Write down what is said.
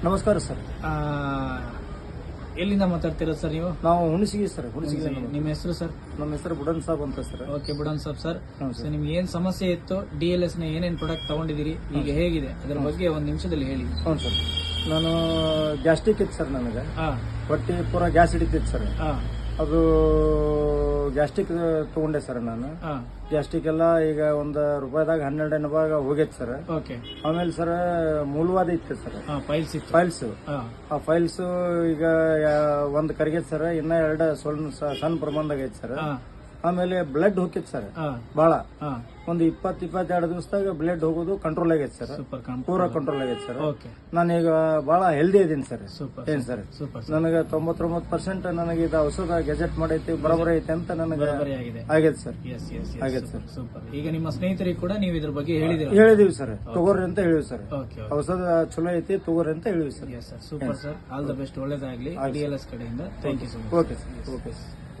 ನಮಸ್ಕಾರ ಸರ್. ಎಲ್ಲಿಂದ ಮಾತಾಡ್ತೀರಾ ಸರ್ ನೀವು? ನಾವು ಹುಣಸಿಗೆ ಸರ್. ಹುಣಸಿಗೆ. ನಿಮ್ಮ ಹೆಸರು ಸರ್? ನಮ್ಮ ಹೆಸರು ಬುಡನ್ ಸಾಬ್ ಅಂತ sir. Okay, Budan Sab sir. ಹೌದು ಸರ್. ನಿಮ್ಗೆ ಏನ್ ಸಮಸ್ಯೆ ಇತ್ತು, DLS ನ ಏನೇನ್ ಪ್ರಾಡಕ್ಟ್ ತಗೊಂಡಿದ್ದೀರಿ, ಈಗ ಹೇಗಿದೆ ಅದ್ರ ಬಗ್ಗೆ ಒಂದ್ ನಿಮಿಷದಲ್ಲಿ ಹೇಳಿ. ಹೌದು ಸರ್. ನಾನು ಗ್ಯಾಸ್ಟ್ರಿಕ್ ಇತ್ತು ಸರ್. ನನಗೆ ಹಾ ಹೊಟ್ಟೆ ಪೂರಾ ಗ್ಯಾಸ್ ಹಿಡಿತಿತ್ತು ಸರ್. ಹಾ ಅದು ಗ್ಯಾಸ್ಟ್ರಿಕ್ ತಗೊಂಡೆ ಸರ್. ನಾನು ಹಾ ಗ್ಯಾಸ್ಟ್ರಿಕ್ ಎಲ್ಲ ಈಗ ಒಂದು ರೂಪಾಯಿದಾಗ 12 ರೂಪಾಯಿಗ ಹೋಗೈತೆ ಸರ್. ಓಕೆ. ಆಮೇಲೆ ಸರ್ ಮೂಲವಾದ ಇತ್ತು ಸರ್. ಫೈಲ್ಸ್ ಇತ್ತು. ಫೈಲ್ಸ್ ಹಾ ಆ ಫೈಲ್ಸ್ ಈಗ ಒಂದು ಕರಿಗೈತೆ ಸರ್. ಇನ್ನ 2 ಸಣ್ಣ ಪ್ರಮಾಣದಾಗ ಐತೆ ಸರ್. ಹಾ ಆಮೇಲೆ ಬ್ಲಡ್ ಹೋಗಿತ್ತು ಸರ್. ಹಾ ಬಹಳ ಹಾ ಒಂದು 20-22 ದಿವಸದಾಗ ಬ್ಲಡ್ ಹೋಗೋದು ಕಂಟ್ರೋಲ್ ಆಗೈತೆ ಸರ್. ಸೂಪರ್ ಪೂರಾ ಕಂಟ್ರೋಲ್ ಆಗೈತೆ ಸರ್. ಓಕೆ. ನಾನೀಗ ಬಹಳ ಹೆಲ್ದಿ ಇದೀನಿ ಸರ್. ಸೂಪರ್ ಏನ್ ಸರ್, ಸೂಪರ್ ನನಗೆ 99% ನನಗೆ ಇದು ಔಷಧ ಗೆಜೆಟ್ ಮಾಡೈತಿ, ಬರೋಬರಿ ಐತೆ ಅಂತ ನನಗೆ ಬರೋಬ್ಬರಿ ಆಗಿದೆ. ಆಗೈತೆ ಸರ್. ಎಸ್ ಎಸ್ ಆಗೈತೆ ಸರ್. ಸೂಪರ್. ಈಗ ನಿಮ್ಮ ಸ್ನೇಹಿತರಿಗೆ ಕೂಡ ನೀವು ಇದ್ರ ಬಗ್ಗೆ ಹೇಳಿದಿರ? ಹೇಳಿದೀವಿ ಸರ್. ತಗೋರಿ ಅಂತ ಹೇಳಿವಿ ಸರ್. ಓಕೆ. ಔಷಧ ಚಲೋ ಐತಿ, ತಗೋರಿ ಅಂತ ಹೇಳಿವಿ sir. Yes sir, super sir. All the best, ಒಳ್ಳೇದಾಗ್ಲಿ DLS ಕಡೆಯಿಂದ. Thank you so much. Okay sir. Okay.